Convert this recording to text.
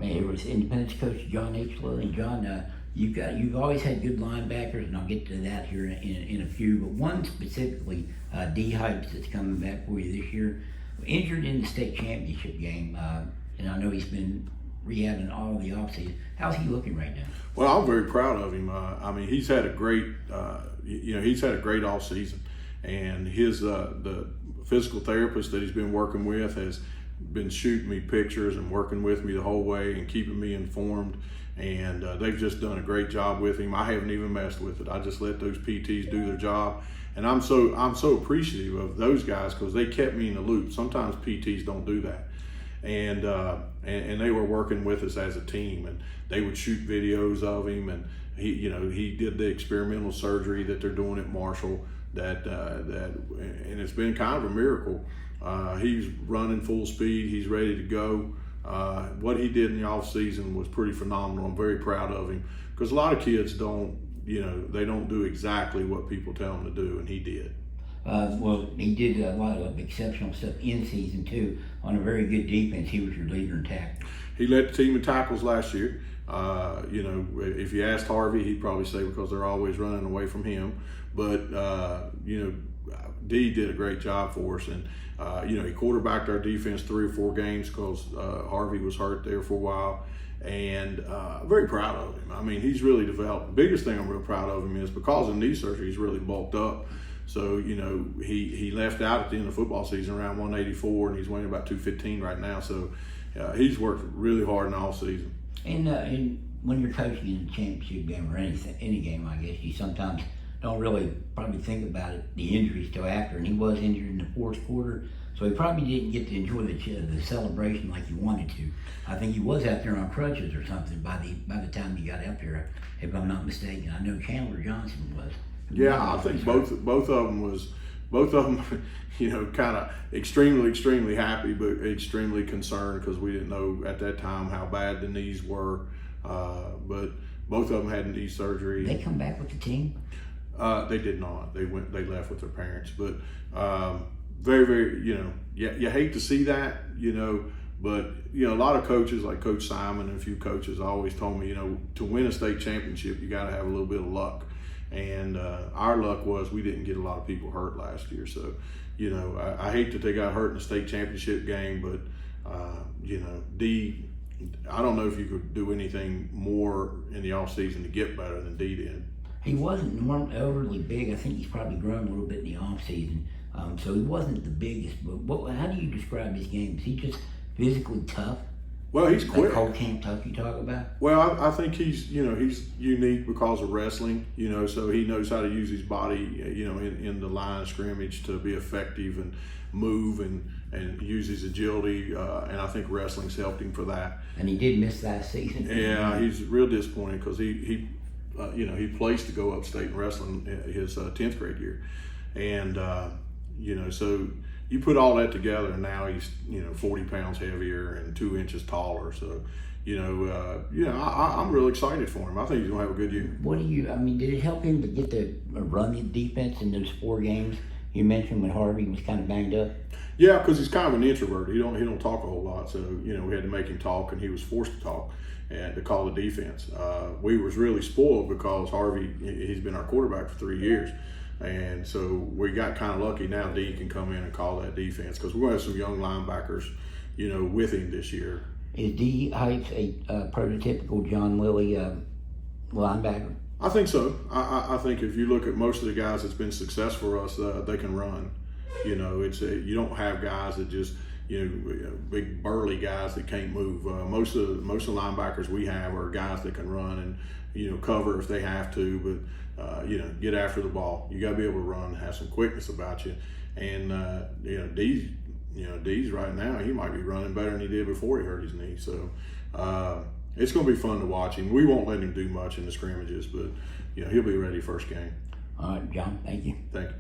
it was Independence coach John H. Lilly. John, you've always had good linebackers, and I'll get to that here in a few. But one specifically, D Hypes, that's coming back for you this year, injured in the state championship game, and I know he's been rehabbing all of the offseason. How's he looking right now? Well, I'm very proud of him. I mean, he's had a great, he's had a great off season, and his the physical therapist that he's been working with has been shooting me pictures and working with me the whole way and keeping me informed. And they've just done a great job with him. I haven't even messed with it. I just let those PTs do their job, and I'm so appreciative of those guys because they kept me in the loop. Sometimes PTs don't do that, and they were working with us as a team, and they would shoot videos of him, and he did the experimental surgery that they're doing at Marshall. And it's been kind of a miracle. He's running full speed. He's ready to go. What he did in the off season was pretty phenomenal. I'm very proud of him because a lot of kids don't do exactly what people tell them to do, and he did. Well, he did a lot of exceptional stuff in season too. On a very good defense, he was your leader in tackles. He led the team in tackles last year. If you asked Harvey, he'd probably say because they're always running away from him. But D did a great job for us, and he quarterbacked our defense 3 or 4 games because Harvey was hurt there for a while, and very proud of him. I mean, he's really developed. The biggest thing I'm real proud of him is because of knee surgery, he's really bulked up. So he left out at the end of football season around 184, and he's weighing about 215 right now. So he's worked really hard in the off season. And when you're coaching in a championship game or any game, I guess you sometimes don't really probably think about it, the injuries till after. And he was injured in the 4th quarter, so he probably didn't get to enjoy the celebration like he wanted to. I think he was out there on crutches or something by the time he got out there, if I'm not mistaken. I know Chandler Johnson was. Yeah, I think both of them, kind of extremely happy, but extremely concerned because we didn't know at that time how bad the knees were. But both of them had knee surgery. They come back with the team? They did not. They left with their parents. But very, very, you hate to see that, but a lot of coaches like Coach Simon and a few coaches always told me, to win a state championship, you got to have a little bit of luck. And our luck was we didn't get a lot of people hurt last year. So, I hate that they got hurt in the state championship game, but, D, I don't know if you could do anything more in the offseason to get better than D did. He wasn't overly big. I think he's probably grown a little bit in the offseason. So he wasn't the biggest. But how do you describe his game? Is he just physically tough? Well, he's quick. Like whole camp tough you talk about? Well, I think he's unique because of wrestling, so he knows how to use his body, in the line of scrimmage to be effective and move and use his agility, and I think wrestling's helped him for that. And he did miss last season. Yeah, he's real disappointed because he placed to go upstate in wrestling his 10th grade year, and so you put all that together, and now he's 40 pounds heavier and 2 inches taller. So I'm real excited for him. I think he's gonna have a good year. Did it help him to get the run the defense in those 4 games you mentioned when Harvey was kind of banged up? Yeah, because he's kind of an introvert. He don't talk a whole lot. So we had to make him talk, and he was forced to talk and to call the defense. We was really spoiled because Harvey, he's been our quarterback for 3 years. And so we got kind of lucky. Now D can come in and call that defense because we're going to have some young linebackers, with him this year. Is D Heights a prototypical John Lilly linebacker? I think so. I think if you look at most of the guys that's been successful for us, they can run. You don't have guys that just big burly guys that can't move. Most of the linebackers we have are guys that can run and cover if they have to, but get after the ball. You got to be able to run, have some quickness about you, and D's right now he might be running better than he did before he hurt his knee. So it's going to be fun to watch him. We won't let him do much in the scrimmages, but he'll be ready first game. All right, John. Thank you. Thank you.